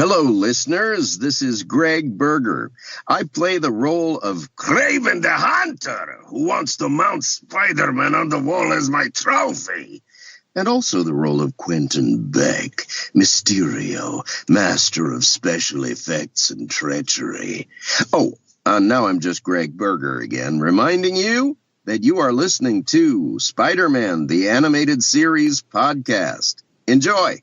Hello, listeners. This is Gregg Berger. I play the role of Kraven the Hunter, who wants to mount Spider-Man on the wall as my trophy. And also the role of Quentin Beck, Mysterio, master of special effects and treachery. Now I'm just Gregg Berger again, reminding you that you are listening to Spider-Man, the Animated Series podcast. Enjoy!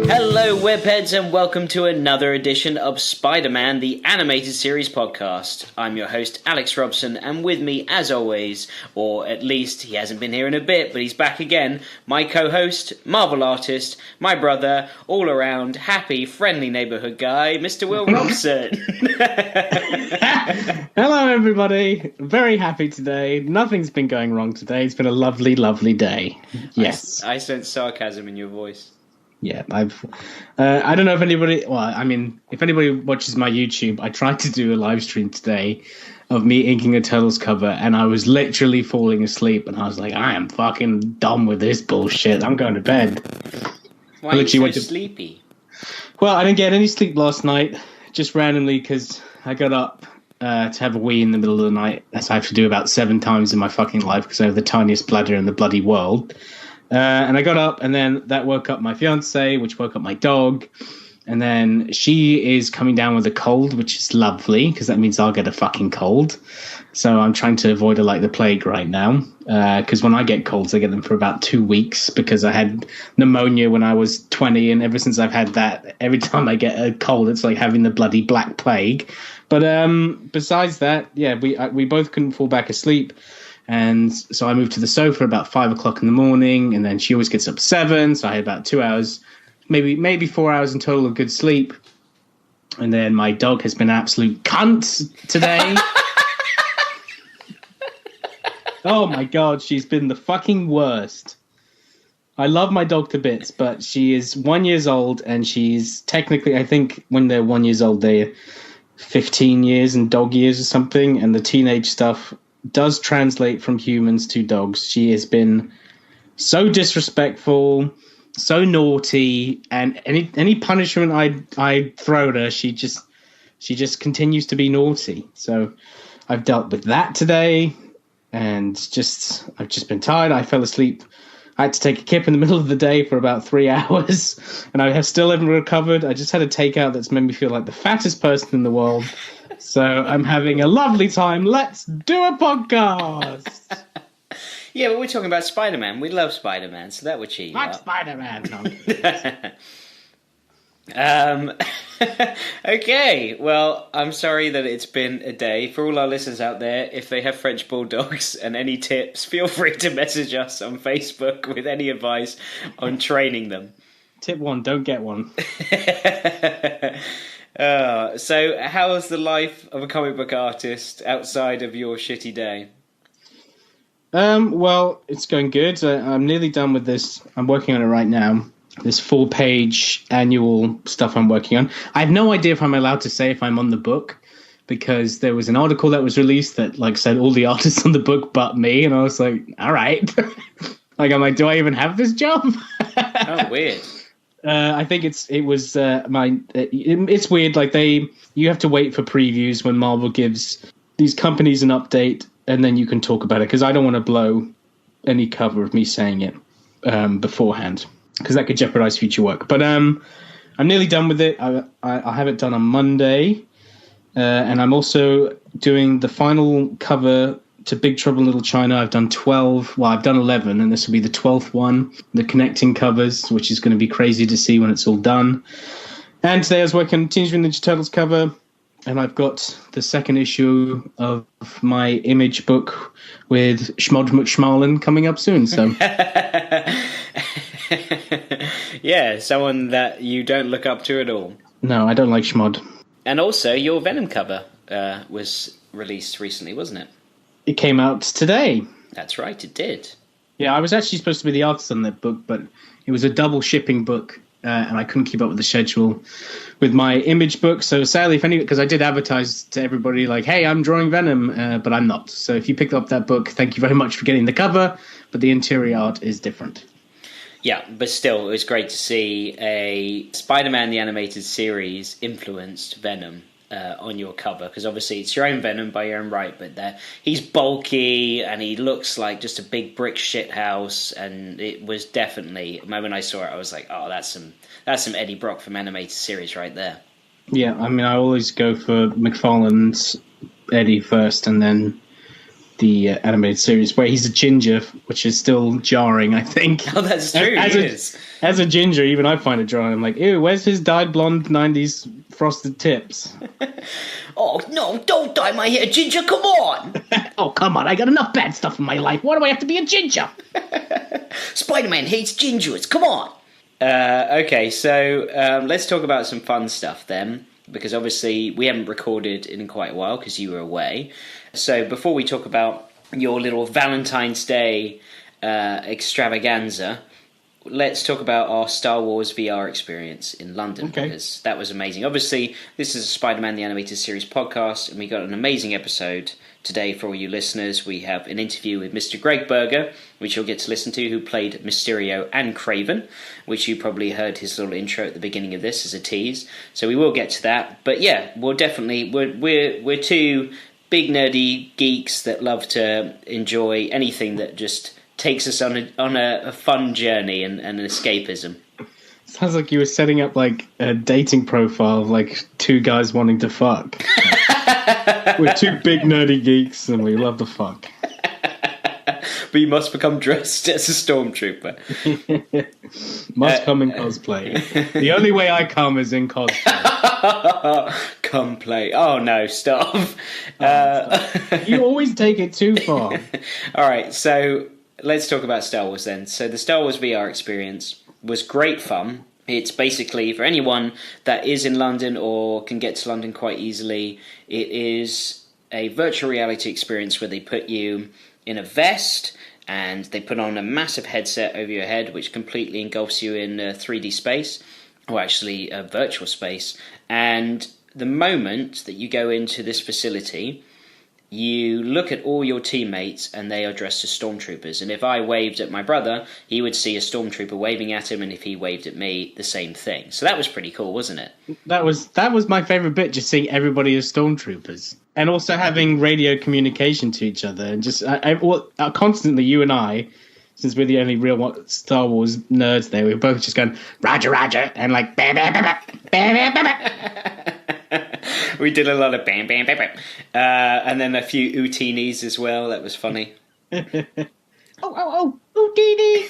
Hello webheads and welcome to another edition of Spider-Man the Animated Series podcast. I'm your host Alex Robson, and with me as always, or at least he hasn't been here in a bit but he's back again, my co-host, Marvel artist, my brother, all around happy, friendly neighbourhood guy, Mr. Will Robson. Hello everybody, very happy today. Nothing's been going wrong today. It's been a lovely, lovely day. Yes. I sense sarcasm in your voice. Yeah, I don't know if anybody, if anybody watches my YouTube, I tried to do a live stream today of me inking a Turtles cover, and I was literally falling asleep, and I was like, I am fucking done with this bullshit. I'm going to bed. Why are you so sleepy? Well, I didn't get any sleep last night, just randomly, because I got up to have a wee in the middle of the night, as I have to do about 7 times in my fucking life, because I have the tiniest bladder in the bloody world. And I got up, and then that woke up my fiance, which woke up my dog. And then she is coming down with a cold, which is lovely, because that means I'll get a fucking cold. So I'm trying to avoid it like the plague right now. Because when I get colds, I get them for about 2 weeks, because I had pneumonia when I was 20. And ever since I've had that, every time I get a cold, it's like having the bloody black plague. But besides that, yeah, we both couldn't fall back asleep. And so I moved to the sofa about 5 o'clock in the morning, and then she always gets up 7, so I had about 2 hours, maybe 4 hours in total of good sleep. And then my dog has been an absolute cunt today. Oh my god, she's been the fucking worst. I love my dog to bits, but she is 1 year old, and she's technically, I think when they're 1 year old, they're 15 years in dog years or something, and the teenage stuff does translate from humans to dogs. She has been so disrespectful, so naughty, and any punishment I throw at her, she just continues to be naughty. So I've dealt with that today, and I've just been tired. I fell asleep. I had to take a kip in the middle of the day for about 3 hours, and I still haven't recovered. I just had a takeout that's made me feel like the fattest person in the world. So I'm having a lovely time. Let's do a podcast. Yeah, but we're talking about Spider-Man. We love Spider-Man, so that would cheat. Like Spider-Man. Okay, well, I'm sorry that it's been a day. For all our listeners out there, if they have French Bulldogs and any tips, feel free to message us on Facebook with any advice on training them. Tip 1, don't get one. So how's the life of a comic book artist outside of your shitty day? Well, it's going good. I'm nearly done with this. I'm working on it right now. This 4-page annual stuff I'm working on. I have no idea if I'm allowed to say if I'm on the book, because there was an article that was released that said all the artists on the book but me, and I was like, all right. I'm like, do I even have this job? Oh, weird. I think it's weird. You have to wait for previews when Marvel gives these companies an update, and then you can talk about it. Because I don't want to blow any cover of me saying it beforehand, because that could jeopardize future work. But I'm nearly done with it. I have it done on Monday, and I'm also doing the final cover to Big Trouble in Little China. I've done 12. Well, I've done 11, and this will be the 12th one. The connecting covers, which is going to be crazy to see when it's all done. And today I was working on Teenage Mutant Ninja Turtles cover, and I've got the second issue of my image book with Schmod McSchmarlin coming up soon. So, yeah, someone that you don't look up to at all. No, I don't like Schmod. And also, your Venom cover was released recently, wasn't it? It came out today. That's right, it did. Yeah, I was actually supposed to be the artist on that book, but it was a double shipping book, and I couldn't keep up with the schedule with my image book. So sadly, because I did advertise to everybody like, hey, I'm drawing Venom, but I'm not. So if you picked up that book, thank you very much for getting the cover, but the interior art is different. Yeah, but still, it was great to see a Spider-Man the Animated Series influenced Venom on your cover, because obviously it's your own Venom by your own right, but he's bulky and he looks like just a big brick shit house, and it was definitely, the moment I saw it, I was like, oh, that's some Eddie Brock from Animated Series right there. Yeah, I mean, I always go for McFarlane's Eddie first, and then the animated series where he's a ginger, which is still jarring, I think. Oh, that's true. As a ginger, even I find it jarring. I'm like, ew, where's his dyed blonde 90s frosted tips? Oh, no, don't dye my hair ginger, come on! Oh, come on, I got enough bad stuff in my life. Why do I have to be a ginger? Spider-Man hates gingers, come on! Okay, so let's talk about some fun stuff then, because obviously we haven't recorded in quite a while because you were away. So before we talk about your little Valentine's Day extravaganza, let's talk about our Star Wars VR experience in London, because that was amazing. Obviously, this is a Spider-Man the Animated Series podcast, and we got an amazing episode today for all you listeners. We have an interview with Mr. Gregg Berger, which you'll get to listen to, who played Mysterio and Kraven, which you probably heard his little intro at the beginning of this as a tease. So we will get to that. But yeah, we'll definitely, we're two big nerdy geeks that love to enjoy anything that just takes us on a fun journey and an escapism. Sounds like you were setting up like a dating profile of like two guys wanting to fuck. We're two big nerdy geeks and we love to fuck. But you must become dressed as a stormtrooper. Must come in cosplay. The only way I come is in cosplay. Come play. Oh no, stop. You always take it too far. Alright, so let's talk about Star Wars then. So the Star Wars VR experience was great fun. It's basically, for anyone that is in London or can get to London quite easily, it is a virtual reality experience where they put you in a vest and they put on a massive headset over your head which completely engulfs you in 3D space, or actually a virtual space. And the moment that you go into this facility, you look at all your teammates and they are dressed as stormtroopers. And if I waved at my brother, he would see a stormtrooper waving at him, and if he waved at me, the same thing. So that was pretty cool, wasn't it? That was my favourite bit, just seeing everybody as stormtroopers. And also having radio communication to each other. And just constantly, you and I, since we're the only real Star Wars nerds there, we were both just going, Roger, Roger, and like, bam, bam, bam, bam, bam, bam. We did a lot of bam, bam, bam, bam. And then a few Ootinies as well. That was funny. oh, Ootini!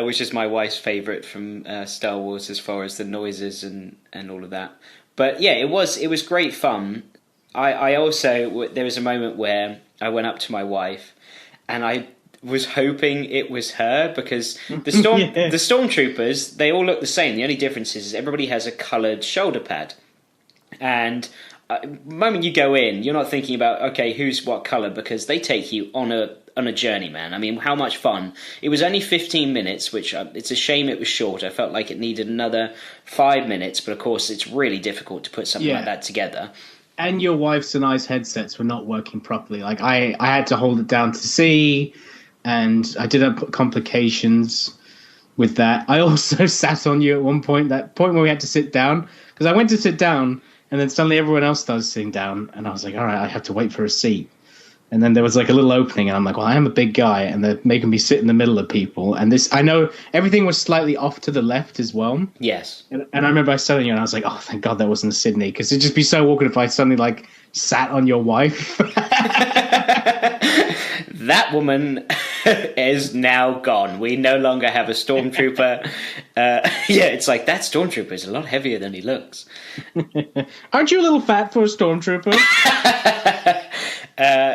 Which is my wife's favourite from Star Wars as far as the noises and all of that. But yeah, it was great fun. I also, there was a moment where I went up to my wife and I was hoping it was her, because the stormtroopers, they all look the same. The only difference is everybody has a coloured shoulder pad. And the moment you go in, you're not thinking about, okay, who's what colour, because they take you on a journey, man. I mean, how much fun. It was only 15 minutes, which it's a shame it was short. I felt like it needed another 5 minutes, but of course it's really difficult to put something like that together. And your wife's and I's headsets were not working properly. Like I had to hold it down to see, and I did have complications with that. I also sat on you at one point, that point where we had to sit down, because I went to sit down, and then suddenly everyone else started sitting down, and I was like, all right, I have to wait for a seat. And then there was like a little opening, and I'm like, well, I am a big guy, and they're making me sit in the middle of people. And this, I know everything was slightly off to the left as well. Yes. And I remember I sat on you, and I was like, oh, thank God that wasn't Sydney, because it'd just be so awkward if I suddenly like sat on your wife. That woman is now gone. We no longer have a stormtrooper. It's like, that stormtrooper is a lot heavier than he looks. Aren't you a little fat for a stormtrooper?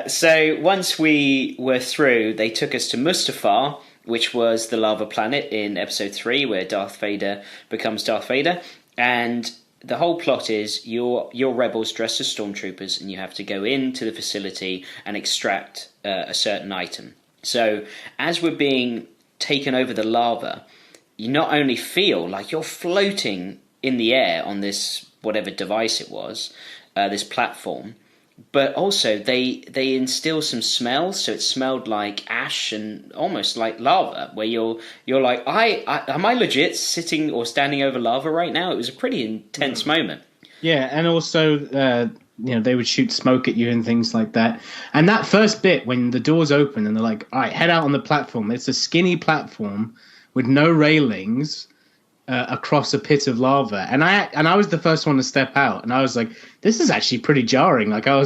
So once we were through, they took us to Mustafar, which was the lava planet in episode 3, where Darth Vader becomes Darth Vader. And the whole plot is you're rebels dressed as stormtroopers, and you have to go into the facility and extract a certain item. So as we're being taken over the lava, you not only feel like you're floating in the air on this whatever device it was, this platform, but also they instill some smells. So it smelled like ash and almost like lava, where you're like, am I legit sitting or standing over lava right now? It was a pretty intense moment. Yeah, and also they would shoot smoke at you and things like that. And that first bit when the doors open and they're like, all right, head out on the platform. It's a skinny platform with no railings across a pit of lava. And I was the first one to step out, and I was like, this is actually pretty jarring. Like, I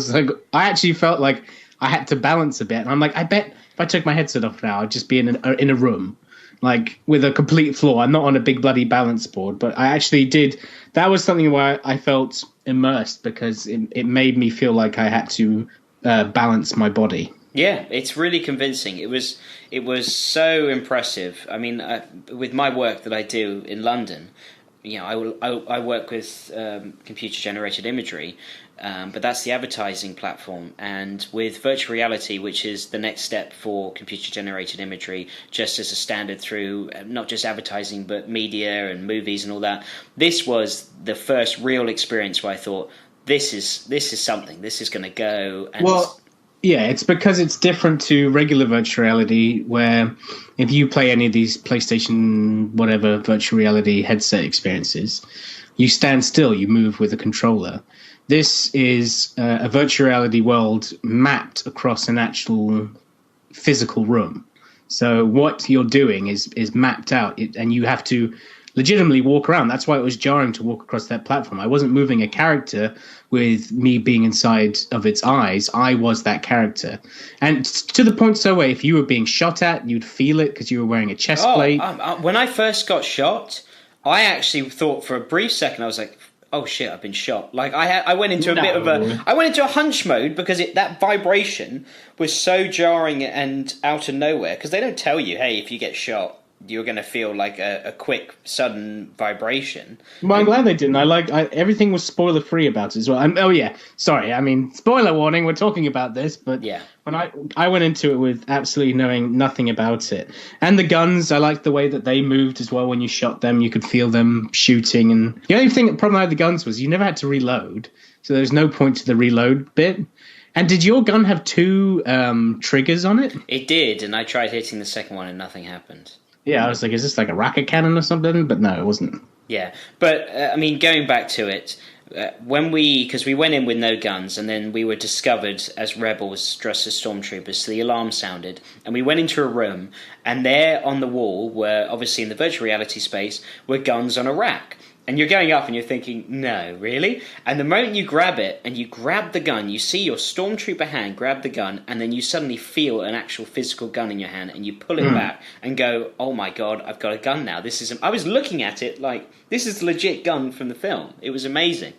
actually felt like I had to balance a bit. And I'm like, I bet if I took my headset off now, I'd just be in a room, like with a complete floor. I'm not on a big bloody balance board, but I actually did. That was something where I felt immersed, because it made me feel like I had to balance my body. Yeah, it's really convincing. It was so impressive. I mean, with my work that I do in London, I work with computer generated imagery, but that's the advertising platform. And with virtual reality, which is the next step for computer generated imagery, just as a standard through not just advertising but media and movies and all that, this was the first real experience where I thought, this is something. This is going to go. And yeah, it's because it's different to regular virtual reality, where if you play any of these PlayStation whatever virtual reality headset experiences, you stand still, you move with a controller. This is a virtual reality world mapped across an actual physical room. So what you're doing is mapped out, and you have to legitimately walk around. That's why it was jarring to walk across that platform. I wasn't moving a character with me being inside of its eyes. I was that character. And to the point so where if you were being shot at, you'd feel it because you were wearing a chest plate. When I first got shot, I actually thought for a brief second, I was like, oh shit, I've been shot. Like I went into a hunch mode, because that vibration was so jarring and out of nowhere, because they don't tell you, hey, if you get shot, you're going to feel like a quick, sudden vibration. Well, I'm glad they didn't. Everything was spoiler free about it as well. Sorry. I mean, spoiler warning. We're talking about this, but yeah, when I went into it with absolutely knowing nothing about it, and the guns, I liked the way that they moved as well. When you shot them, you could feel them shooting. And the only problem I had with the guns was you never had to reload, so there's no point to the reload bit. And did your gun have 2 triggers on it? It did, and I tried hitting the second one and nothing happened. Yeah, I was like, is this like a rocket cannon or something? But no, it wasn't. Yeah, but, I mean, going back to it, because we went in with no guns, and then we were discovered as rebels dressed as stormtroopers, so the alarm sounded, and we went into a room, and there on the wall were, obviously in the virtual reality space, were guns on a rack. And you're going up and you're thinking, no, really? And the moment you grab it and you grab the gun, you see your stormtrooper hand grab the gun, and then you suddenly feel an actual physical gun in your hand, and you pull it back and go, oh my god, I've got a gun now. I was looking at it like, this is the legit gun from the film. It was amazing.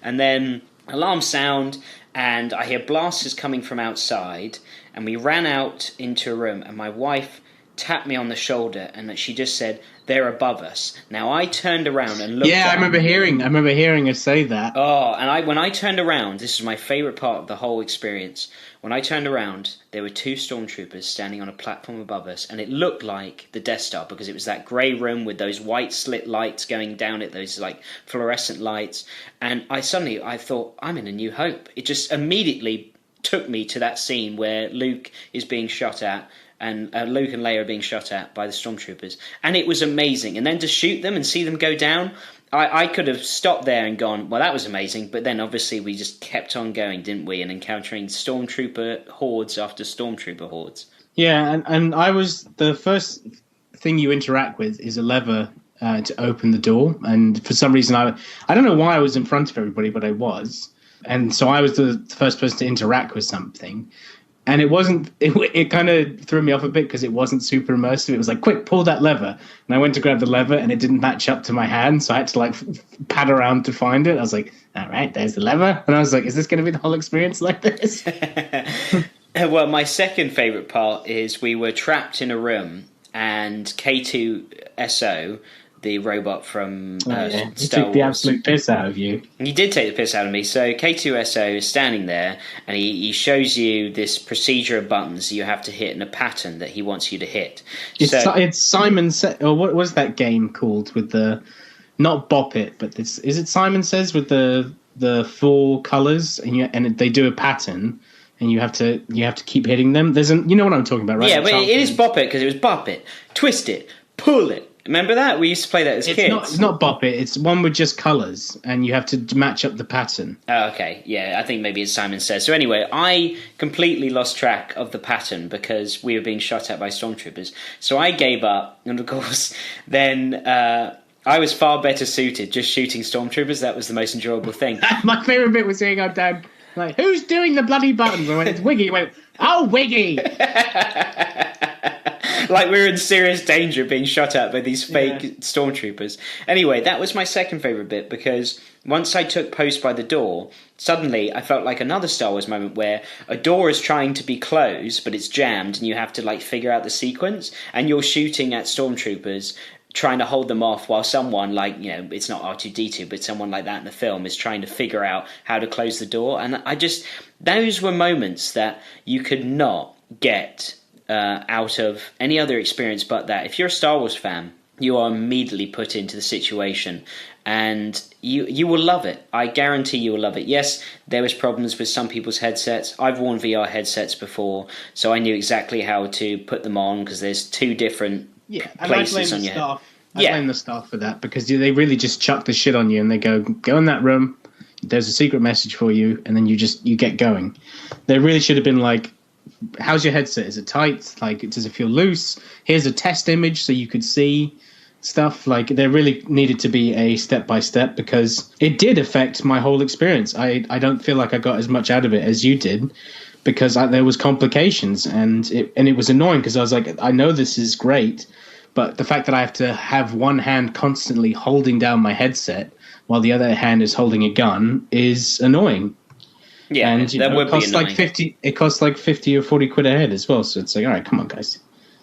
And then alarm sound, and I hear blasters coming from outside, and we ran out into a room, and my wife tapped me on the shoulder, and she just said, they're above us. Now I turned around and looked. Yeah, I remember hearing her say that. Oh, and when I turned around, this is my favourite part of the whole experience. When I turned around, there were 2 stormtroopers standing on a platform above us, and it looked like the Death Star, because it was that grey room with those white slit lights going down it, those like fluorescent lights. And I thought, I'm in A New Hope. It just immediately took me to that scene where Luke is being shot at, and Luke and Leia are being shot at by the stormtroopers. And it was amazing. And then to shoot them and see them go down, I could have stopped there and gone, well, that was amazing. But then obviously we just kept on going, didn't we? And encountering stormtrooper hordes after stormtrooper hordes. Yeah, and I was, the first thing you interact with is a lever to open the door. And for some reason, I don't know why I was in front of everybody, but I was. And so I was the first person to interact with something. And it kind of threw me off a bit because it wasn't super immersive. It was like, quick, pull that lever. And I went to grab the lever and it didn't match up to my hand. So I had to like pad around to find it. I was like, all right, there's the lever. And I was like, is this going to be the whole experience like this? Well, my second favourite part is we were trapped in a room, and K2SO, the robot from He Star took Wars. the absolute piss out of you. He did take the piss out of me. So K2SO is standing there, and he shows you this procedure of buttons you have to hit in a pattern that he wants you to hit. It's Simon Says, or what was that game called with the, not Bop It, but is it Simon Says with the 4 colours, and they do a pattern, and you have to keep hitting them. You know what I'm talking about, right? Yeah, but it is Bop It, because it was Bop It, Twist It, Pull It. Remember that? We used to play that as kids. It's not Bop It. It's one with just colours, and you have to match up the pattern. Oh, okay. Yeah, I think maybe it's Simon Says. So anyway, I completely lost track of the pattern because we were being shot at by stormtroopers. So I gave up, and of course, then I was far better suited just shooting stormtroopers. That was the most enjoyable thing. My favourite bit was seeing our dad, like, who's doing the bloody buttons? I went, it's Wiggy. He went, oh, Wiggy! Like we were in serious danger of being shot at by these fake stormtroopers. Anyway, that was my second favourite bit, because once I took post by the door, suddenly I felt like another Star Wars moment where a door is trying to be closed, but it's jammed, and you have to like figure out the sequence, and you're shooting at stormtroopers, trying to hold them off while someone like, it's not R2-D2, but someone like that in the film is trying to figure out how to close the door. And those were moments that you could not get out of any other experience but that. If you're a Star Wars fan, you are immediately put into the situation, and you will love it. I guarantee you will love it. Yes, there was problems with some people's headsets. I've worn VR headsets before, so I knew exactly how to put them on, because there's 2 different places on your head. I blame the staff for that, because they really just chuck the shit on you, and they go in that room, there's a secret message for you, and then you get going. They really should have been like, how's your headset? Is it tight? Like, does it feel loose? Here's a test image so you could see stuff. Like, there really needed to be a step-by-step, because it did affect my whole experience. I don't feel like I got as much out of it as you did, because there was complications, and it was annoying, because I was like, I know this is great, but the fact that I have to have one hand constantly holding down my headset while the other hand is holding a gun is annoying. Yeah, and that would be annoying. It costs like 50 or 40 quid a head as well. So it's like, all right, come on, guys.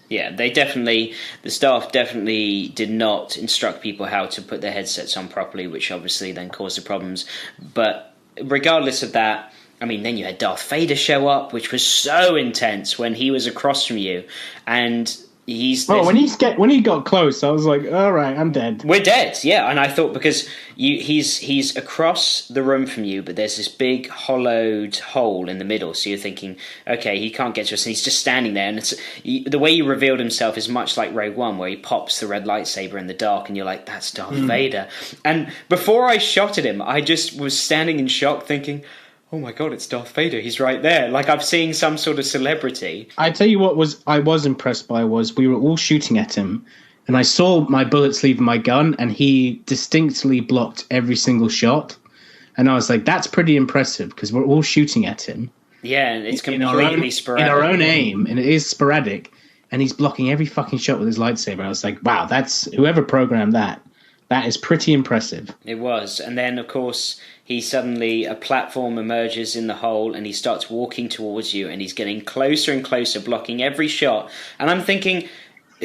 Yeah, the staff definitely did not instruct people how to put their headsets on properly, which obviously then caused the problems. But regardless of that, I mean, then you had Darth Vader show up, which was so intense when he was across from you, and when he got close, I was like, all right, I'm dead. We're dead, yeah. And I thought, because he's across the room from you, but there's this big hollowed hole in the middle, so you're thinking, okay, he can't get to us, and he's just standing there. And the way he revealed himself is much like Rogue One, where he pops the red lightsaber in the dark, and you're like, that's Darth Vader. And before I shot at him, I just was standing in shock, thinking, oh my god, it's Darth Vader, he's right there. Like, I'm seeing some sort of celebrity. I tell you what I was impressed by was we were all shooting at him, and I saw my bullets leave my gun, and he distinctly blocked every single shot. And I was like, that's pretty impressive, because we're all shooting at him. Yeah, and it's completely sporadic. In our own aim, and it is sporadic, and he's blocking every fucking shot with his lightsaber. I was like, wow, whoever programmed that is pretty impressive. It was. And then, of course, a platform emerges in the hole, and he starts walking towards you, and he's getting closer and closer, blocking every shot. And I'm thinking,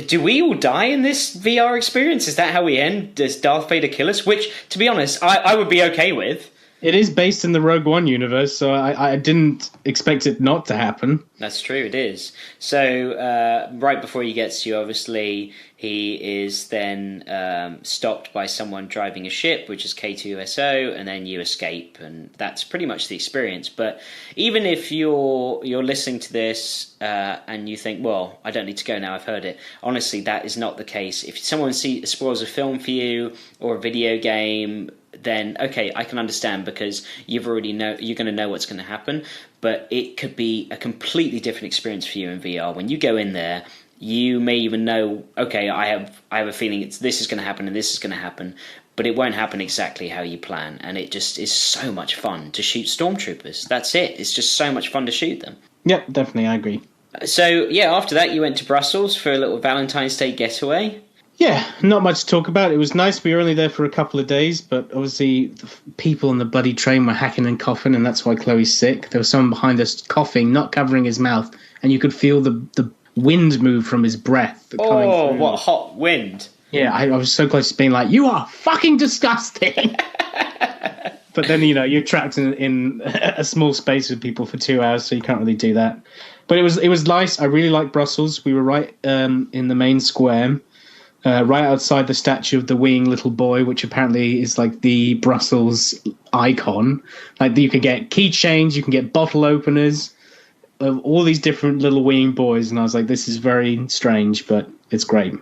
do we all die in this VR experience? Is that how we end? Does Darth Vader kill us? Which, to be honest, I would be okay with. It is based in the Rogue One universe, so I didn't expect it not to happen. That's true, it is. So, right before he gets you, obviously, he is then stopped by someone driving a ship, which is K2SO, and then you escape, and that's pretty much the experience. But even if you're listening to this and you think, well, I don't need to go now, I've heard it. Honestly, that is not the case. If someone spoils a film for you or a video game, then okay, I can understand, because you're going to know what's going to happen. But it could be a completely different experience for you in VR. When you go in there, you may even know, okay, I have a feeling this is going to happen and this is going to happen, but it won't happen exactly how you plan. And it just is so much fun to shoot stormtroopers. That's it. It's just so much fun to shoot them. Yep, definitely, I agree. So yeah, after that you went to Brussels for a little Valentine's Day getaway. Yeah, not much to talk about. It was nice. We were only there for a couple of days, but obviously the people on the bloody train were hacking and coughing, and that's why Chloe's sick. There was someone behind us coughing, not covering his mouth, and you could feel the wind move from his breath. Oh, what hot wind. Yeah, I was so close to being like, you are fucking disgusting. But then, you're trapped in a small space with people for 2 hours, so you can't really do that. But it was nice. I really liked Brussels. We were right in the main square, right outside the statue of the weeing little boy, which apparently is like the Brussels icon. Like, you can get keychains, you can get bottle openers of all these different little weeing boys. And I was like, this is very strange, but it's great.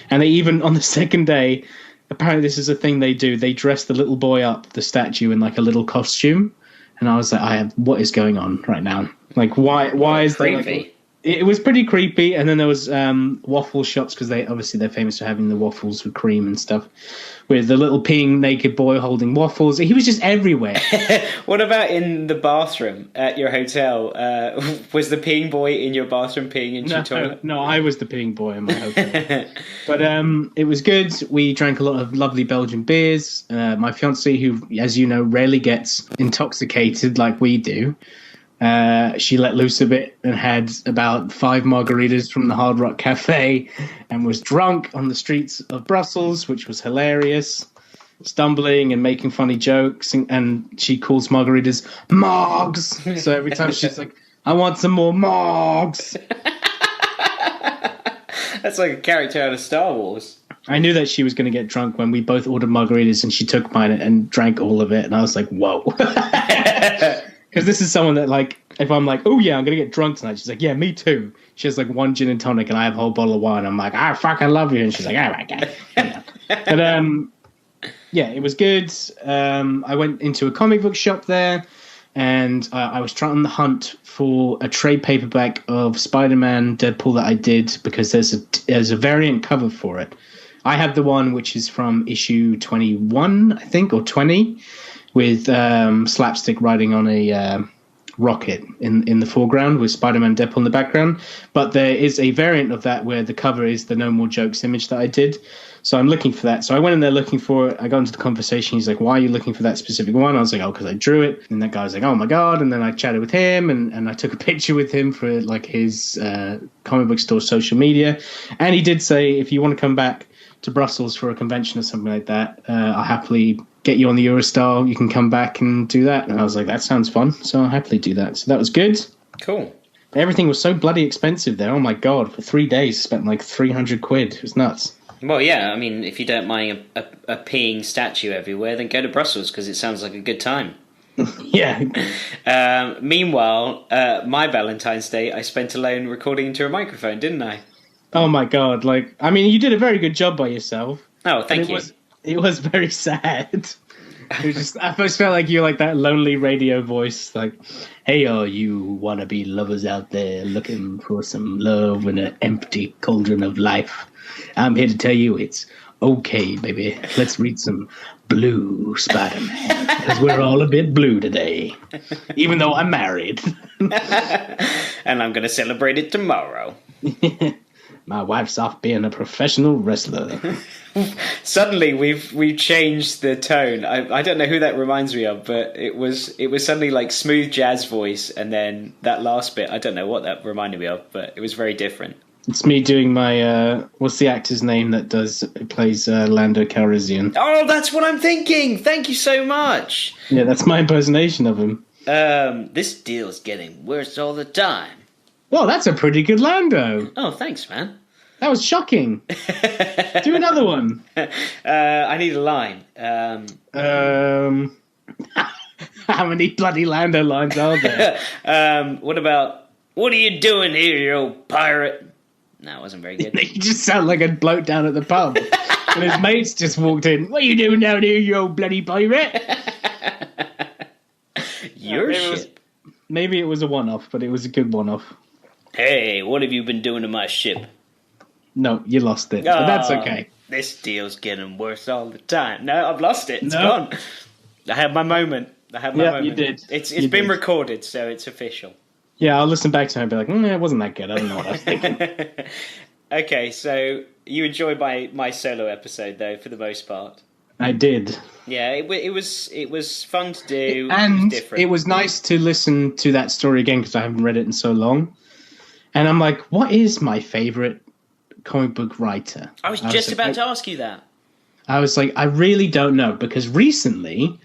And they even, on the second day, apparently this is a thing they do. They dress the little boy up, the statue, in like a little costume. And I was like, what is going on right now? Like, why is that? Like, it was pretty creepy. And then there was waffle shops, because they're famous for having the waffles with cream and stuff, with the little peeing naked boy holding waffles. He was just everywhere. What about in the bathroom at your hotel? Was the peeing boy in your bathroom peeing into your toilet? No, I was the peeing boy in my hotel. But it was good. We drank a lot of lovely Belgian beers. My fiancée, who, as you know, rarely gets intoxicated like we do, she let loose a bit and had about 5 margaritas from the Hard Rock Cafe and was drunk on the streets of Brussels, which was hilarious, stumbling and making funny jokes. And she calls margaritas Margs. So every time she's like, I want some more Margs. That's like a character out of Star Wars. I knew that she was going to get drunk when we both ordered margaritas, and she took mine and drank all of it. And I was like, whoa. Because this is someone that, like, if I'm like, oh, yeah, I'm going to get drunk tonight, she's like, yeah, me too. She has, like, 1 gin and tonic, and I have a whole bottle of wine. I'm like, I fucking love you. And she's like, all right, guys. But, yeah, it was good. I went into a comic book shop there, and I was trying the hunt for a trade paperback of Spider-Man Deadpool that I did, because there's a variant cover for it. I have the one which is from issue 21, I think, or 20, with Slapstick riding on a rocket in the foreground with Spider-Man Deadpool in the background. But there is a variant of that where the cover is the No More Jokes image that I did. So I'm looking for that. So I went in there looking for it. I got into the conversation. He's like, why are you looking for that specific one? I was like, oh, because I drew it. And that guy was like, oh my God. And then I chatted with him and I took a picture with him for like his comic book store social media. And he did say, if you want to come back to Brussels for a convention or something like that, I'll happily get you on the Eurostar. You can come back and do that. And I was like, that sounds fun. So I'll happily do that. So that was good. Cool. Everything was so bloody expensive there. Oh my God. For 3 days, spent like 300 quid. It was nuts. Well, yeah, I mean, if you don't mind a peeing statue everywhere, then go to Brussels, because it sounds like a good time. Yeah. Meanwhile, my Valentine's Day, I spent alone recording into a microphone, didn't I? Oh my God. Like, I mean, you did a very good job by yourself. Oh, thank you. It was very sad. It was just, I first felt like you're like that lonely radio voice, like, hey, all you wannabe lovers out there looking for some love in an empty cauldron of life. I'm here to tell you it's okay, baby. Let's read some blue Spider-Man, because we're all a bit blue today, even though I'm married. And I'm going to celebrate it tomorrow. My wife's off being a professional wrestler. Suddenly, we've changed the tone. I don't know who that reminds me of, but it was suddenly like smooth jazz voice, and then that last bit, I don't know what that reminded me of, but it was very different. It's me doing my what's the actor's name that plays Lando Calrissian? Oh, that's what I'm thinking. Thank you so much. Yeah, that's my impersonation of him. This deal's getting worse all the time. Well, that's a pretty good Lando. Oh, thanks, man. That was shocking. Do another one. I need a line. How many bloody Lando lines are there? What about, what are you doing here, you old pirate? No, it wasn't very good. You just sound like a bloke down at the pub. And his mates just walked in. What are you doing down here, you old bloody pirate? Your ship. Maybe it was a one-off, but it was a good one-off. Hey, what have you been doing to my ship? No, you lost it, but that's okay. This deal's getting worse all the time. No, I've lost it. It's gone. I had my moment. You did. It's been recorded, so it's official. Yeah, I'll listen back to it and be like, it wasn't that good. I don't know what I was thinking. Okay, so you enjoyed my solo episode, though, for the most part. I did. Yeah, it was fun to do. And different. It was nice to listen to that story again, because I haven't read it in so long. And I'm like, what is my favorite comic book writer? I was just about to ask you that. I was like, I really don't know, because recently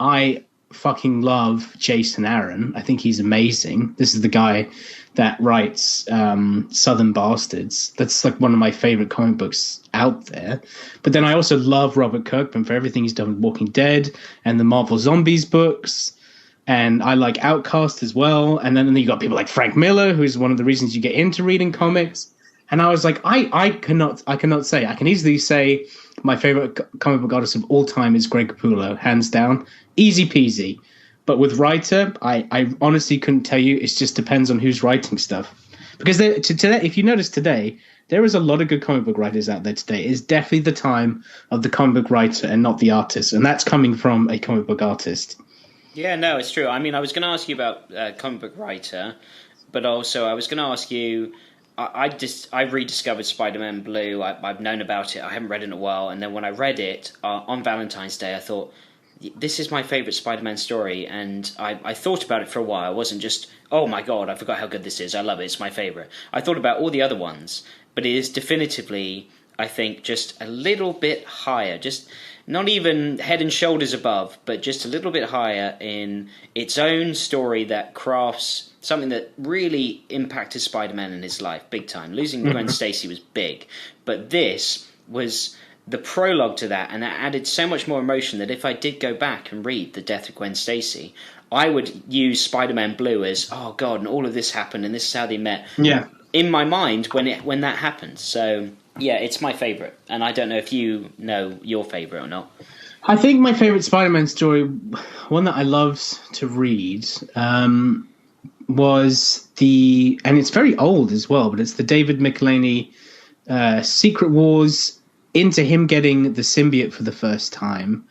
I fucking love Jason Aaron. I think he's amazing. This is the guy that writes Southern Bastards. That's like one of my favorite comic books out there. But then I also love Robert Kirkman for everything he's done with Walking Dead and the Marvel Zombies books. And I like Outcast as well. And then you got people like Frank Miller, who's one of the reasons you get into reading comics. And I was like, I cannot say. I can easily say my favorite comic book artist of all time is Greg Capullo, hands down. Easy peasy. But with writer, I honestly couldn't tell you. It just depends on who's writing stuff. Because today, if you notice today, there is a lot of good comic book writers out there today. It's definitely the time of the comic book writer and not the artist. And that's coming from a comic book artist. Yeah, no, it's true. I mean, I was going to ask you about comic book writer, but also I was going to ask you, I rediscovered Spider-Man Blue. I've known about it. I haven't read it in a while. And then when I read it on Valentine's Day, I thought, this is my favourite Spider-Man story. And I thought about it for a while. I wasn't just, oh my God, I forgot how good this is. I love it. It's my favourite. I thought about all the other ones, but it is definitively, I think, just a little bit higher. Just not even head and shoulders above, but just a little bit higher in its own story that crafts something that really impacted Spider-Man in his life, big time. Losing Gwen Stacy was big, but this was the prologue to that, and that added so much more emotion that if I did go back and read The Death of Gwen Stacy, I would use Spider-Man Blue as, oh God, and all of this happened, and this is how they met. Yeah. In my mind when that happened. So yeah, it's my favourite, and I don't know if you know your favourite or not. I think my favourite Spider-Man story, one that I loved to read, was and it's very old as well, but it's the David Michelinie Secret Wars, into him getting the symbiote for the first time,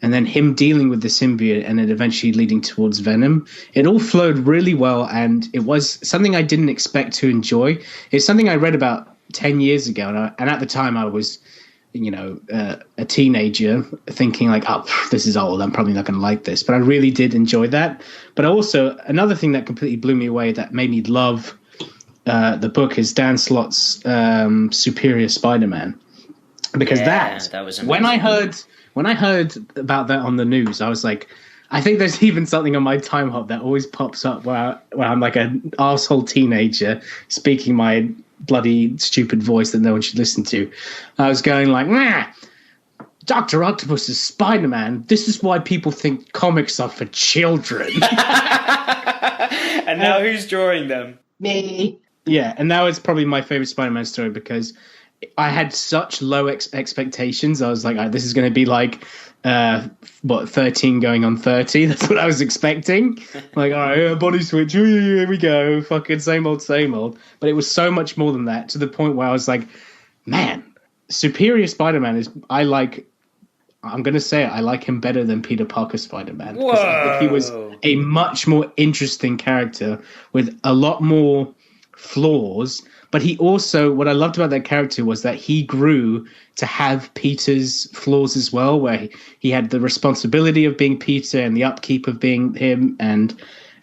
and then him dealing with the symbiote, and then eventually leading towards Venom. It all flowed really well, and it was something I didn't expect to enjoy. It's something I read about 10 years ago, and at the time I was, a teenager, thinking like, oh, this is old, I'm probably not going to like this. But I really did enjoy that. But also, another thing that completely blew me away that made me love the book is Dan Slott's Superior Spider-Man. Because that was amazing. When I heard about that on the news, I was like, I think there's even something on my time hop that always pops up where I'm like an arsehole teenager speaking my bloody stupid voice that no one should listen to. I was going like, nah, Dr. Octopus is Spider-Man. This is why people think comics are for children. And now who's drawing them? Me. Yeah, and now it's probably my favorite Spider-Man story because I had such low expectations. I was like, this is going to be like, 13 going on 30. That's what I was expecting. Like, all right, body switch. Here we go. Fucking same old, same old. But it was so much more than that, to the point where I was like, man, Superior Spider-Man is, I'm going to say it, I like him better than Peter Parker Spider-Man. Because I think he was a much more interesting character with a lot more flaws. But he also, what I loved about that character was that he grew to have Peter's flaws as well, where he had the responsibility of being Peter and the upkeep of being him, and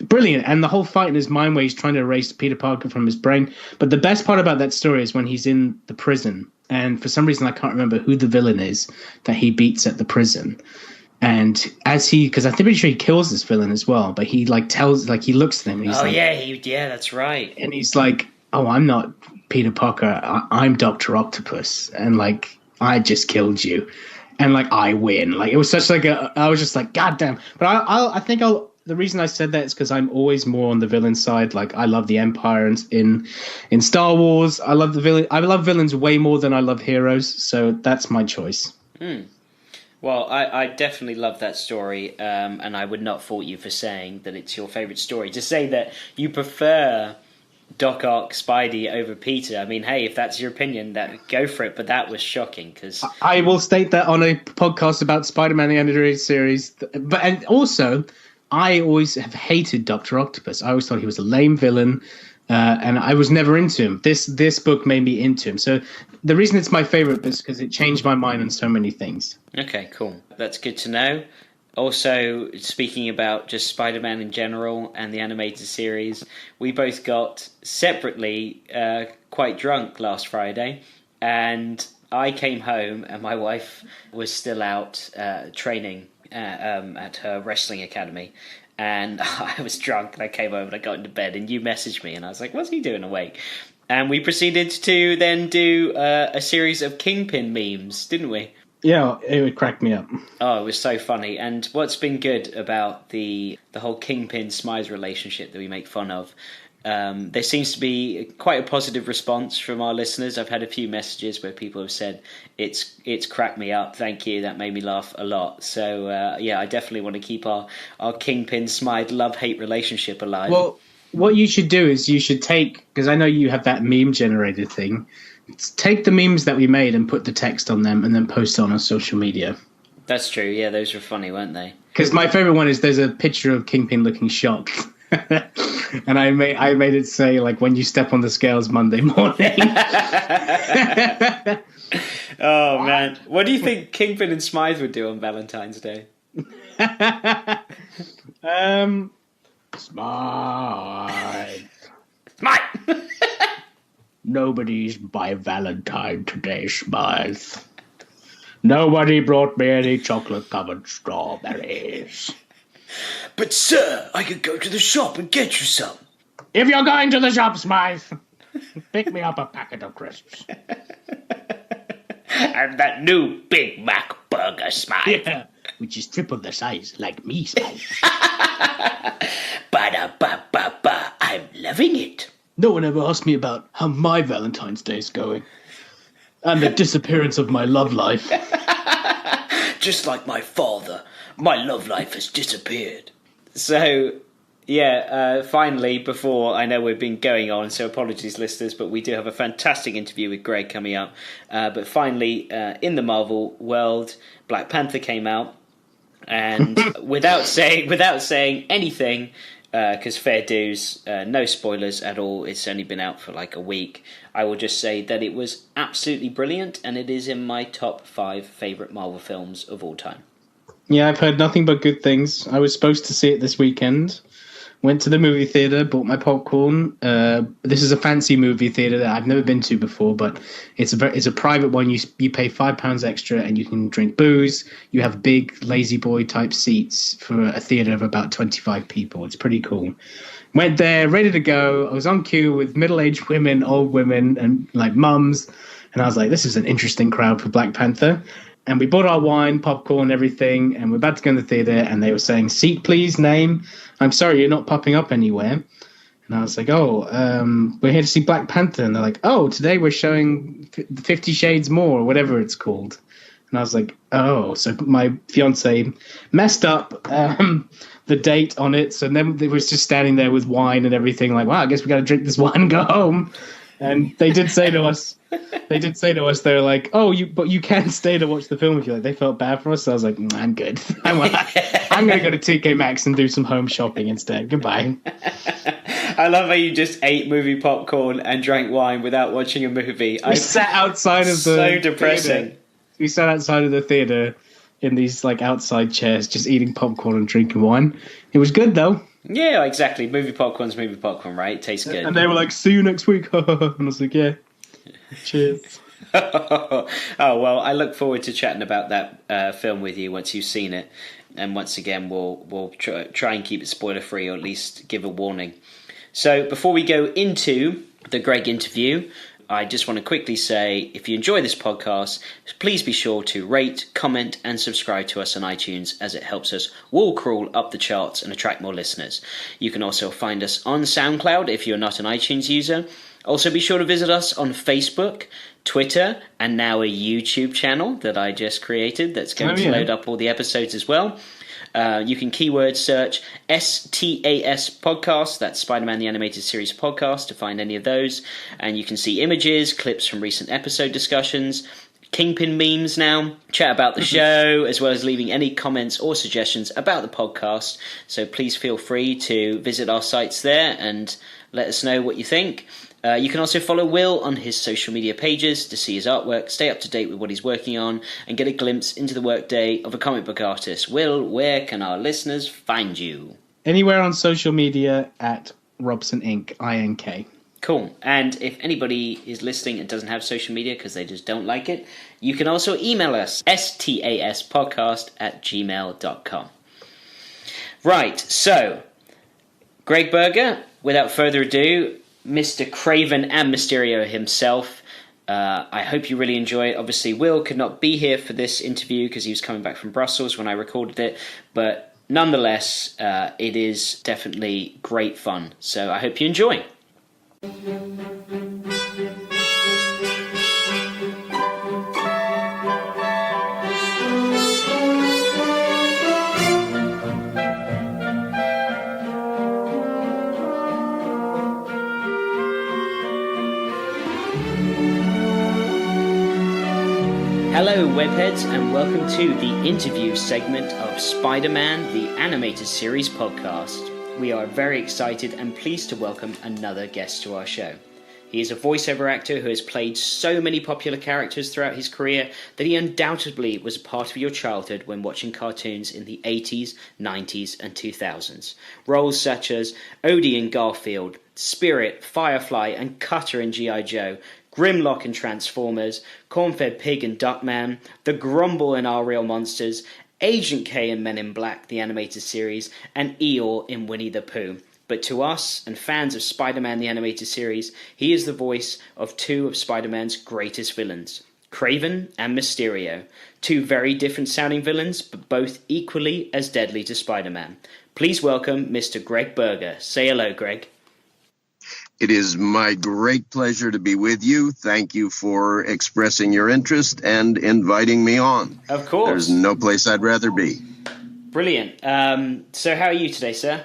brilliant. And the whole fight in his mind where he's trying to erase Peter Parker from his brain. But the best part about that story is when he's in the prison, and for some reason I can't remember who the villain is that he beats at the prison. And because I'm pretty sure he kills this villain as well, but he he looks at him. And he's that's right. And he's like, oh, I'm not Peter Parker, I'm Dr. Octopus, and like, I just killed you, and like, I win. Like, it was such like I was just like, God damn. But I think the reason I said that is because I'm always more on the villain side. Like, I love the Empire in Star Wars. I love villains way more than I love heroes, so that's my choice. Well, I definitely love that story, and I would not fault you for saying that it's your favourite story. To say that you prefer Doc Ock, Spidey over Peter. I mean, hey, if that's your opinion, go for it. But that was shocking because I will state that on a podcast about Spider-Man: The Animated Series. And also, I always have hated Dr. Octopus. I always thought he was a lame villain, and I was never into him. This book made me into him. So the reason it's my favorite is because it changed my mind on so many things. Okay, cool. That's good to know. Also, speaking about just Spider-Man in general and the animated series, we both got separately quite drunk last Friday, and I came home and my wife was still out training at her wrestling academy. And I was drunk, and I came home and I got into bed, and you messaged me, and I was like, what's he doing awake? And we proceeded to then do a series of Kingpin memes, didn't we? Yeah, it would crack me up. Oh, it was so funny. And what's been good about the whole Kingpin-Smythe relationship that we make fun of, there seems to be quite a positive response from our listeners. I've had a few messages where people have said, it's cracked me up, thank you, that made me laugh a lot. So, yeah, I definitely want to keep our Kingpin-Smythe love-hate relationship alive. Well, what you should do is you should take, because I know you have that meme generator thing, take the memes that we made and put the text on them and then post it on our social media. That's true, yeah, those were funny, weren't they? Because my favourite one is there's a picture of Kingpin looking shocked. And I made it say, like, when you step on the scales Monday morning. Oh, man. What do you think Kingpin and Smythe would do on Valentine's Day? Smythe. Smythe! Nobody's by Valentine today, Smythe. Nobody brought me any chocolate-covered strawberries. But, sir, I could go to the shop and get you some. If you're going to the shop, Smythe, pick me up a packet of crisps. And that new Big Mac burger, Smythe. Yeah, which is triple the size, like me, Smythe. Ba-da-ba-ba-ba, I'm loving it. No one ever asked me about how my Valentine's Day is going. And the disappearance of my love life. Just like my father, my love life has disappeared. So, yeah, finally, before, I know we've been going on, so apologies, listeners, but we do have a fantastic interview with Gregg coming up. But finally, in the Marvel world, Black Panther came out, and without saying anything, because fair dues, no spoilers at all, it's only been out for like a week, I will just say that it was absolutely brilliant, and it is in my top 5 favourite Marvel films of all time. Yeah, I've heard nothing but good things. I was supposed to see it this weekend. Went to the movie theatre, bought my popcorn. This is a fancy movie theatre that I've never been to before, but it's a private one. You pay £5 extra and you can drink booze. You have big lazy boy type seats for a theatre of about 25 people. It's pretty cool. Went there, ready to go. I was on queue with middle-aged women, old women, and like mums. And I was like, this is an interesting crowd for Black Panther. And we bought our wine, popcorn, everything, and we're about to go in the theatre, and they were saying, seat, please, name. I'm sorry, you're not popping up anywhere. And I was like, we're here to see Black Panther. And they're like, oh, today we're showing 50 Shades More, or whatever it's called. And I was like, oh, so my fiance messed up the date on it. So then they was just standing there with wine and everything, like, wow, I guess we got to drink this wine and go home. And they did say to us, they were like, oh, but you can stay to watch the film if you like. They felt bad for us. So I was like, I'm good. I'm going to go to TK Maxx and do some home shopping instead. Goodbye. I love how you just ate movie popcorn and drank wine without watching a movie. We sat outside of the so depressing. Theater. We sat outside of the theater in these like outside chairs, just eating popcorn and drinking wine. It was good though. Yeah, exactly. Movie popcorn's movie popcorn, right? It tastes good. And they were like, see you next week. And I was like, yeah. Cheers. Oh, well, I look forward to chatting about that film with you once you've seen it. And once again, we'll try and keep it spoiler-free, or at least give a warning. So before we go into the Gregg interview, I just want to quickly say, if you enjoy this podcast, please be sure to rate, comment, and subscribe to us on iTunes, as it helps us wall crawl up the charts and attract more listeners. You can also find us on SoundCloud if you're not an iTunes user. Also, be sure to visit us on Facebook, Twitter, and now a YouTube channel that I just created that's going to load up all the episodes as well. You can keyword search STAS podcast, that's Spider-Man the Animated Series podcast, to find any of those. And you can see images, clips from recent episode discussions, Kingpin memes now, chat about the show, as well as leaving any comments or suggestions about the podcast. So please feel free to visit our sites there and let us know what you think. You can also follow Will on his social media pages to see his artwork, stay up to date with what he's working on, and get a glimpse into the workday of a comic book artist. Will, where can our listeners find you? Anywhere on social media at Robson Inc. INK. Cool. And if anybody is listening and doesn't have social media because they just don't like it, you can also email us, staspodcast@gmail.com. Right, so, Gregg Berger, without further ado, Mr. Kraven and Mysterio himself. I hope you really enjoy it. Obviously, Will could not be here for this interview because he was coming back from Brussels when I recorded it, but nonetheless, it is definitely great fun. So I hope you enjoy. Hello, webheads, and welcome to the interview segment of Spider-Man, the Animated Series podcast. We are very excited and pleased to welcome another guest to our show. He is a voiceover actor who has played so many popular characters throughout his career that he undoubtedly was a part of your childhood when watching cartoons in the 80s, 90s, and 2000s. Roles such as Odie in Garfield, Spirit, Firefly, and Cutter in G.I. Joe, Grimlock in Transformers, Cornfed Pig in Duckman, The Grumble in Our Real Monsters, Agent K in Men in Black, the animated series, and Eeyore in Winnie the Pooh. But to us, and fans of Spider-Man the animated series, he is the voice of two of Spider-Man's greatest villains, Kraven and Mysterio. Two very different sounding villains, but both equally as deadly to Spider-Man. Please welcome Mr. Gregg Berger. Say hello, Greg. It is my great pleasure to be with you. Thank you for expressing your interest and inviting me on. Of course. There's no place I'd rather be. Brilliant. So how are you today, sir?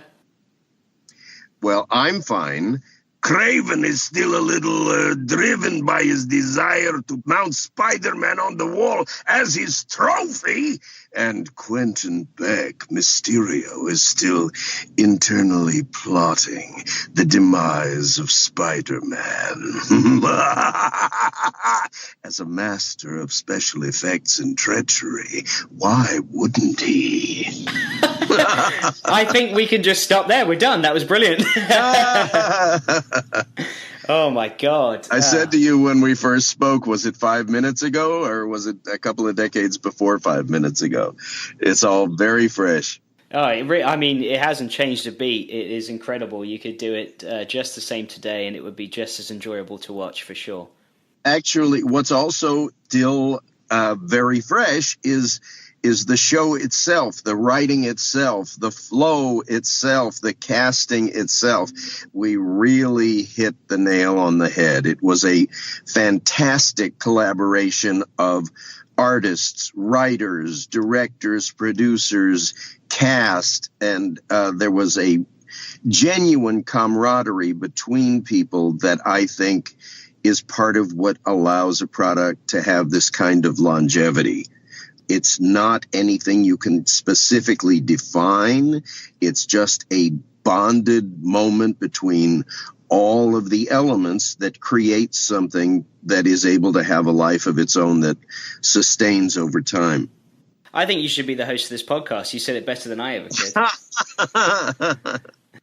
Well, I'm fine. Kraven is still a little driven by his desire to mount Spider-Man on the wall as his trophy. And Quentin Beck, Mysterio, is still internally plotting the demise of Spider-Man. As a master of special effects and treachery, why wouldn't he? I think we can just stop there. We're done. That was brilliant. Oh, my God. I said to you when we first spoke, was it 5 minutes ago or was it a couple of decades before 5 minutes ago? It's all very fresh. Oh, it hasn't changed a beat. It is incredible. You could do it just the same today and it would be just as enjoyable to watch for sure. Actually, what's also still very fresh is the show itself, the writing itself, the flow itself, the casting itself. We really hit the nail on the head. It was a fantastic collaboration of artists, writers, directors, producers, cast, and there was a genuine camaraderie between people that I think is part of what allows a product to have this kind of longevity. It's not anything you can specifically define. It's just a bonded moment between all of the elements that create something that is able to have a life of its own that sustains over time. I think you should be the host of this podcast. You said it better than I ever could.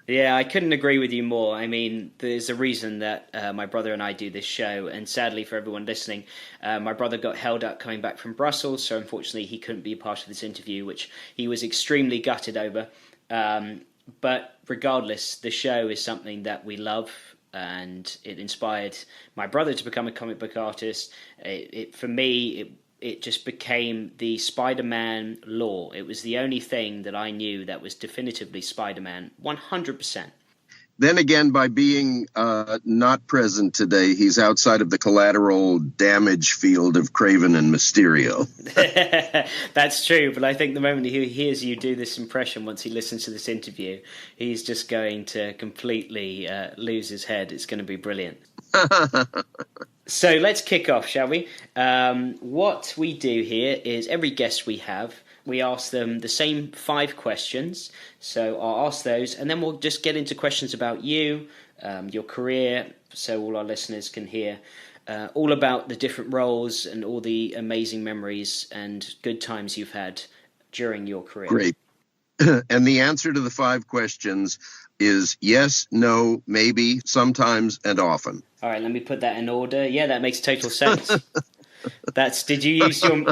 Yeah, I couldn't agree with you more. I mean, there's a reason that my brother and I do this show, and sadly for everyone listening, my brother got held up coming back from Brussels, so unfortunately he couldn't be a part of this interview, which he was extremely gutted over. But regardless, the show is something that we love, and it inspired my brother to become a comic book artist. For me, it just became the Spider-Man lore. It was the only thing that I knew that was definitively Spider-Man, 100%. Then again, by being not present today, he's outside of the collateral damage field of Kraven and Mysterio. That's true, but I think the moment he hears you do this impression, once he listens to this interview, he's just going to completely lose his head. It's going to be brilliant. So let's kick off, shall we? What we do here is every guest we have, we ask them the same 5 questions. So I'll ask those, and then we'll just get into questions about you, your career, so all our listeners can hear all about the different roles and all the amazing memories and good times you've had during your career. Great. And the answer to the 5 questions is yes, no, maybe, sometimes, and often. All right, let me put that in order. Yeah, that makes total sense. Did you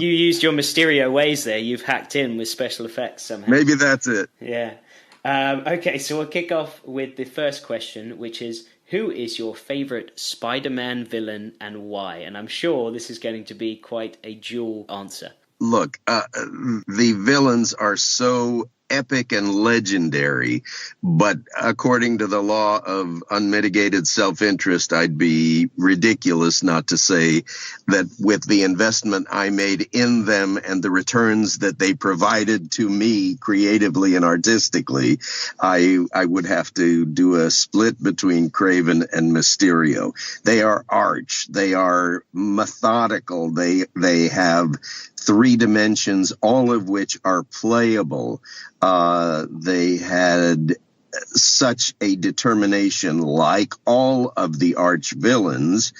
use your Mysterio ways there? You've hacked in with special effects somehow. Maybe that's it. Yeah. Okay, so we'll kick off with the first question, which is, who is your favorite Spider-Man villain and why? And I'm sure this is going to be quite a dual answer. Look, the villains are so epic and legendary, but according to the law of unmitigated self-interest, I'd be ridiculous not to say that with the investment I made in them and the returns that they provided to me creatively and artistically, I would have to do a split between Kraven and Mysterio. They are arch, they are methodical, they have 3 dimensions, all of which are playable. They had such a determination, like all of the arch villains,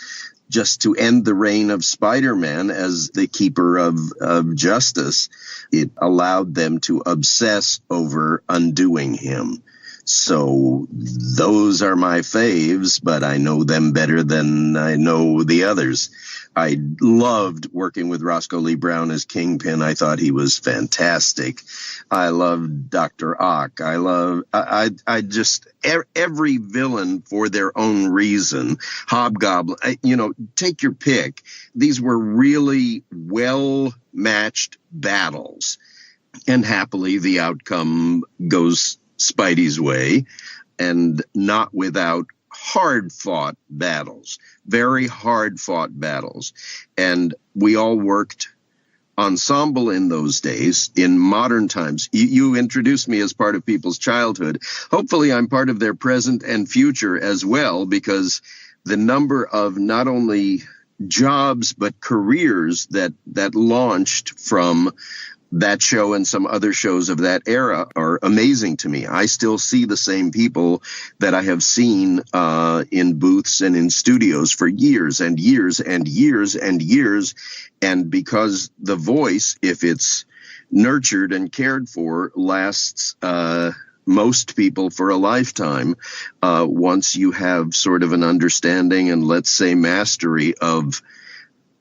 just to end the reign of Spider-Man as the keeper of justice. It allowed them to obsess over undoing him. So those are my faves, but I know them better than I know the others. I loved working with Roscoe Lee Brown as Kingpin. I thought he was fantastic. I loved Dr. Ock. I just, every villain for their own reason. Hobgoblin, take your pick. These were really well-matched battles. And happily, the outcome goes Spidey's way, and not without hard-fought battles, very hard-fought battles. And we all worked ensemble in those days. In modern times, you introduced me as part of people's childhood. Hopefully I'm part of their present and future as well, because the number of not only jobs but careers that launched from that show and some other shows of that era are amazing to me. I still see the same people that I have seen in booths and in studios for years and years and years and years. And because the voice, if it's nurtured and cared for, lasts most people for a lifetime, once you have sort of an understanding and, let's say, mastery of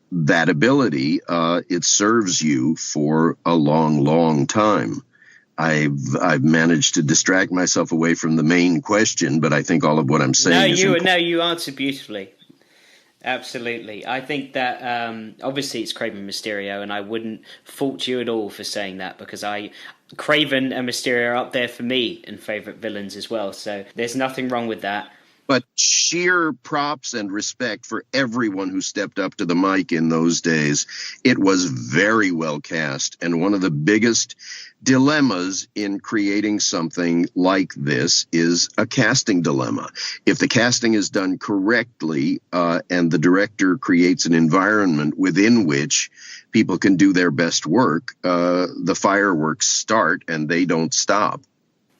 that ability, it serves you for a long, long time. I've managed to distract myself away from the main question, but I think all of what I'm saying is important. You answered beautifully. Absolutely. I think that obviously it's Kraven and Mysterio, and I wouldn't fault you at all for saying that, because Kraven and Mysterio are up there for me in favorite villains as well. So there's nothing wrong with that. But sheer props and respect for everyone who stepped up to the mic in those days. It was very well cast. And one of the biggest dilemmas in creating something like this is a casting dilemma. If the casting is done correctly and the director creates an environment within which people can do their best work, the fireworks start and they don't stop.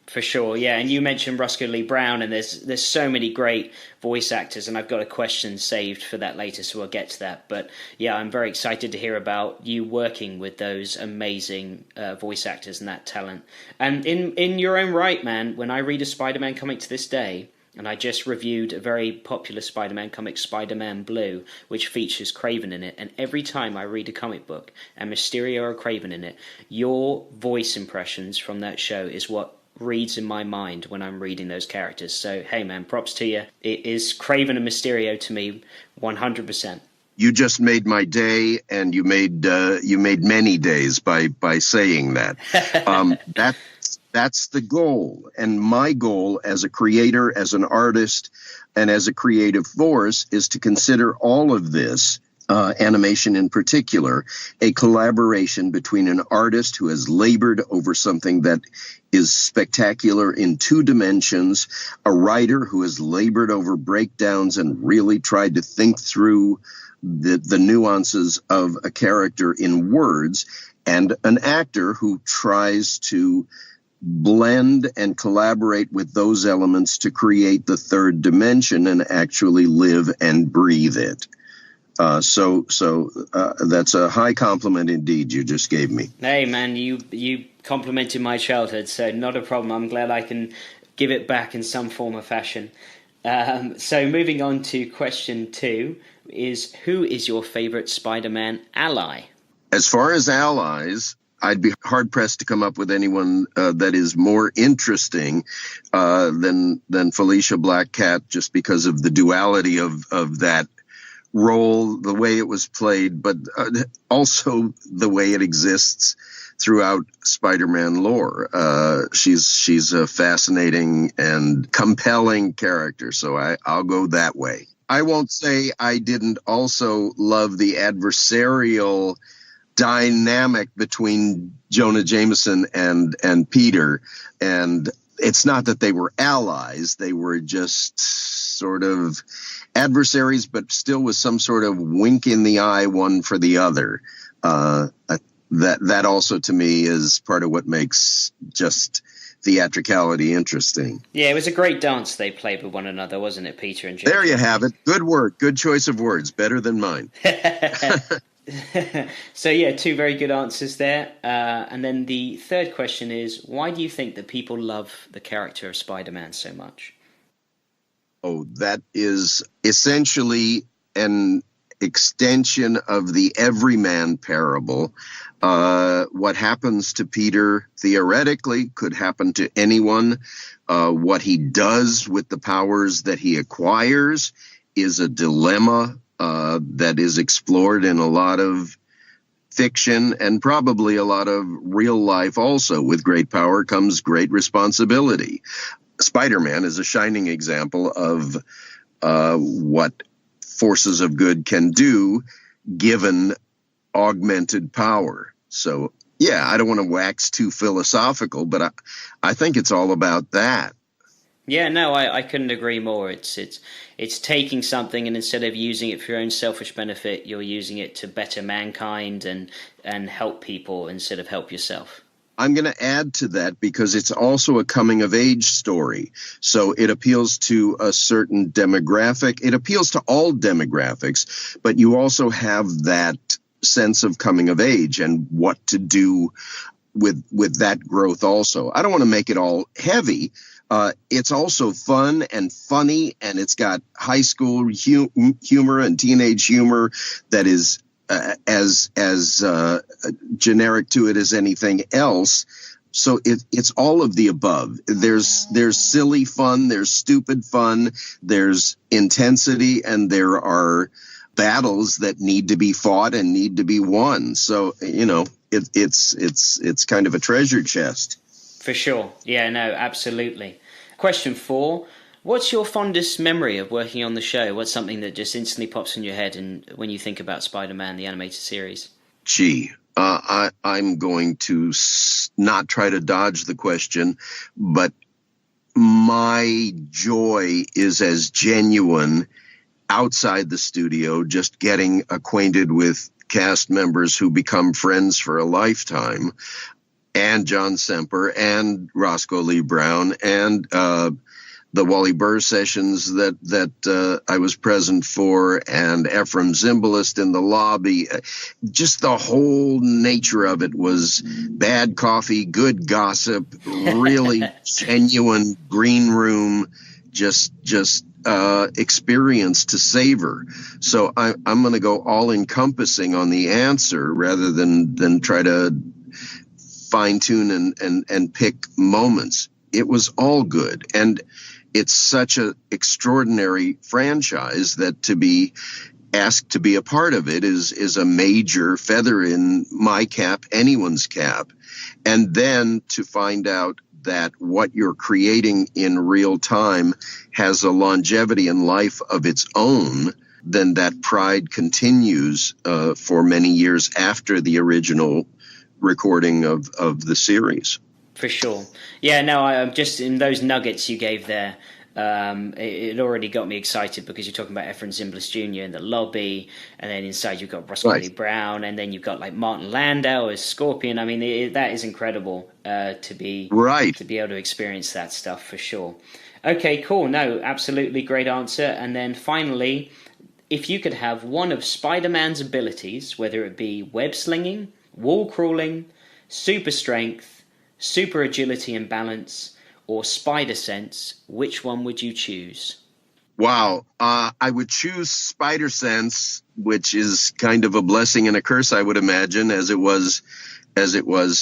For sure, yeah. And you mentioned Roscoe Lee Brown, and there's so many great voice actors, and I've got a question saved for that later, so we'll get to that. But yeah, I'm very excited to hear about you working with those amazing voice actors and that talent. And in your own right, man, when I read a Spider-Man comic to this day, and I just reviewed a very popular Spider-Man comic, Spider-Man Blue, which features Kraven in it. And every time I read a comic book and Mysterio or Kraven in it, your voice impressions from that show is what reads in my mind when I'm reading those characters. So, hey man, props to you. It is Kraven and Mysterio to me, 100%. You just made my day, and you made many days by saying that. That's the goal. And my goal as a creator, as an artist, and as a creative force is to consider all of this, animation in particular, a collaboration between an artist who has labored over something that is spectacular in 2 dimensions, a writer who has labored over breakdowns and really tried to think through the nuances of a character in words, and an actor who tries to blend and collaborate with those elements to create the third dimension and actually live and breathe it. So that's a high compliment indeed you just gave me. Hey man, you complimented my childhood, so not a problem. I'm glad I can give it back in some form or fashion. So moving on to question 2 is, who is your favorite Spider-Man ally? As far as allies, I'd be hard-pressed to come up with anyone that is more interesting than Felicia Blackcat, just because of the duality of that role, the way it was played, but also the way it exists throughout Spider-Man lore. She's a fascinating and compelling character, so I'll go that way. I won't say I didn't also love the adversarial dynamic between Jonah Jameson and Peter, and it's not that they were allies, they were just sort of adversaries, but still with some sort of wink in the eye one for the other. That also to me is part of what makes just theatricality interesting. Yeah, it was a great dance they played with one another, wasn't it, Peter and Jameson? There you have it. Good word. Good choice of words. Better than mine. So yeah, 2 very good answers there. And then the third question is, why do you think that people love the character of Spider-Man so much? Oh, that is essentially an extension of the everyman parable. What happens to Peter theoretically could happen to anyone. What he does with the powers that he acquires is a dilemma that is explored in a lot of fiction and probably a lot of real life also. With great power comes great responsibility. Spider-Man is a shining example of what forces of good can do given augmented power. So, yeah, I don't want to wax too philosophical, but I think it's all about that. Yeah, no, I couldn't agree more. It's taking something and instead of using it for your own selfish benefit, you're using it to better mankind and help people instead of help yourself. I'm going to add to that because it's also a coming-of-age story. So it appeals to a certain demographic. It appeals to all demographics, but you also have that sense of coming of age and what to do with that growth also. I don't want to make it all heavy. It's also fun and funny, and it's got high school humor and teenage humor that is as generic to it as anything else. So it's all of the above. There's silly fun, there's stupid fun, there's intensity, and there are battles that need to be fought and need to be won. So, you know, it's kind of a treasure chest. For sure. Yeah, no, absolutely. Question 4. What's your fondest memory of working on the show? What's something that just instantly pops in your head and when you think about Spider-Man, the animated series? Gee, I'm going to not try to dodge the question, but my joy is as genuine outside the studio, just getting acquainted with cast members who become friends for a lifetime, and John Semper and Roscoe Lee Brown and the Wally Burr sessions that I was present for, and Ephraim Zimbalist in the lobby. Just the whole nature of it was bad coffee, good gossip, really genuine green room, just experience to savor. So I'm going to go all encompassing on the answer rather than try to fine tune and pick moments. It was all good. And it's such an extraordinary franchise that to be asked to be a part of it is a major feather in my cap, anyone's cap. And then to find out that what you're creating in real time has a longevity and life of its own, then that pride continues for many years after the original recording of the series. For sure. Yeah, no, I'm just in those nuggets you gave there. It already got me excited because you're talking about Efren Zimbalist Jr. in the lobby, and then inside you've got Ross Kelly Brown, and then you've got like Martin Landau as Scorpion. I mean, that is incredible to be able to experience that stuff for sure. Okay, cool. No, absolutely great answer. And then finally, if you could have one of Spider-Man's abilities, whether it be web slinging, wall crawling, super strength, super agility and balance, or spider sense, which one would you choose? Wow. I would choose spider sense, which is kind of a blessing and a curse, I would imagine, as it was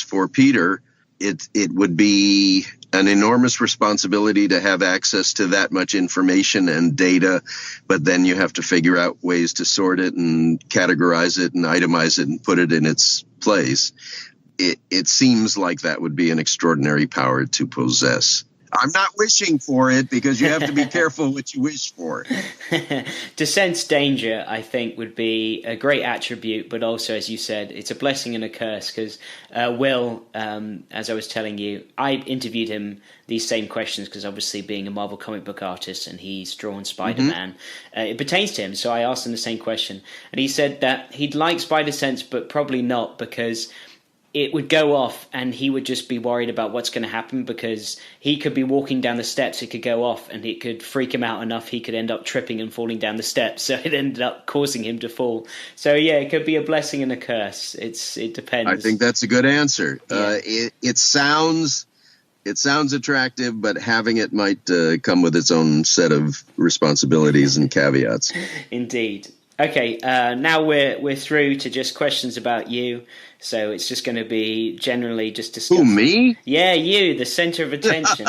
for Peter. It would be an enormous responsibility to have access to that much information and data, but then you have to figure out ways to sort it and categorize it and itemize it and put it in its place. It seems like that would be an extraordinary power to possess. I'm not wishing for it because you have to be careful what you wish for. To sense danger, I think, would be a great attribute, but also, as you said, it's a blessing and a curse because Will, as I was telling you, I interviewed him these same questions because obviously being a Marvel comic book artist and he's drawn Spider-Man, it pertains to him. So I asked him the same question and he said that he'd like Spider Sense, but probably not because it would go off and he would just be worried about what's going to happen because he could be walking down the steps, it could go off and it could freak him out enough he could end up tripping and falling down the steps, so it ended up causing him to fall. So yeah, it could be a blessing and a curse. It depends. I think that's a good answer. Yeah. It sounds attractive, but having it might come with its own set of responsibilities and caveats. Indeed. Okay, now we're through to just questions about you. So it's just going to be generally just discussing. Who, me? Yeah, you, the center of attention.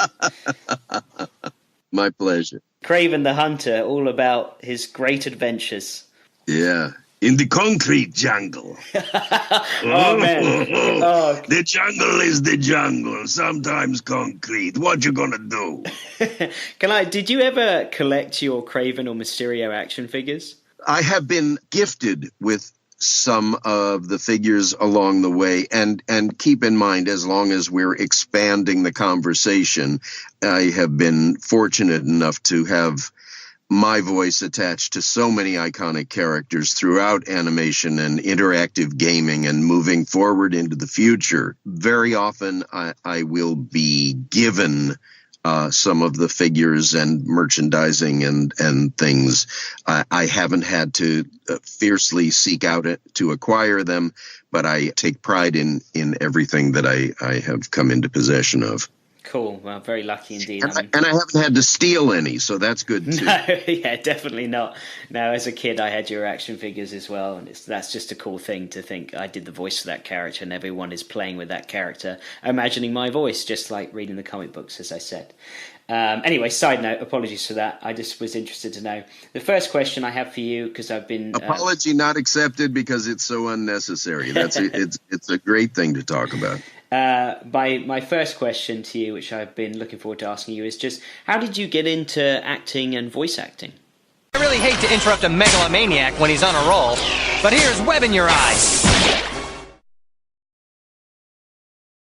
My pleasure. Kraven the Hunter, all about his great adventures. Yeah, in the concrete jungle. Oh, man. Oh. The jungle is the jungle, sometimes concrete. What you gonna do? Did you ever collect your Kraven or Mysterio action figures? I have been gifted with some of the figures along the way, and keep in mind, as long as we're expanding the conversation, I have been fortunate enough to have my voice attached to so many iconic characters throughout animation and interactive gaming and moving forward into the future. Very often I will be given some of the figures and merchandising and things. I haven't had to fiercely seek out to acquire them, but I take pride in everything that I have come into possession of. Cool. Well, very lucky indeed. And I haven't had to steal any, so that's good too. No, yeah, definitely not. No, as a kid, I had your action figures as well, and that's just a cool thing to think I did the voice for that character, and everyone is playing with that character, imagining my voice, just like reading the comic books, as I said. Anyway, side note, apologies for that. I just was interested to know. The first question I have for you, because I've been... Apology not accepted because it's so unnecessary. It's a great thing to talk about. My first question to you, which I've been looking forward to asking you, is just how did you get into acting and voice acting? I really hate to interrupt a megalomaniac when he's on a roll, but here's Web in Your Eyes.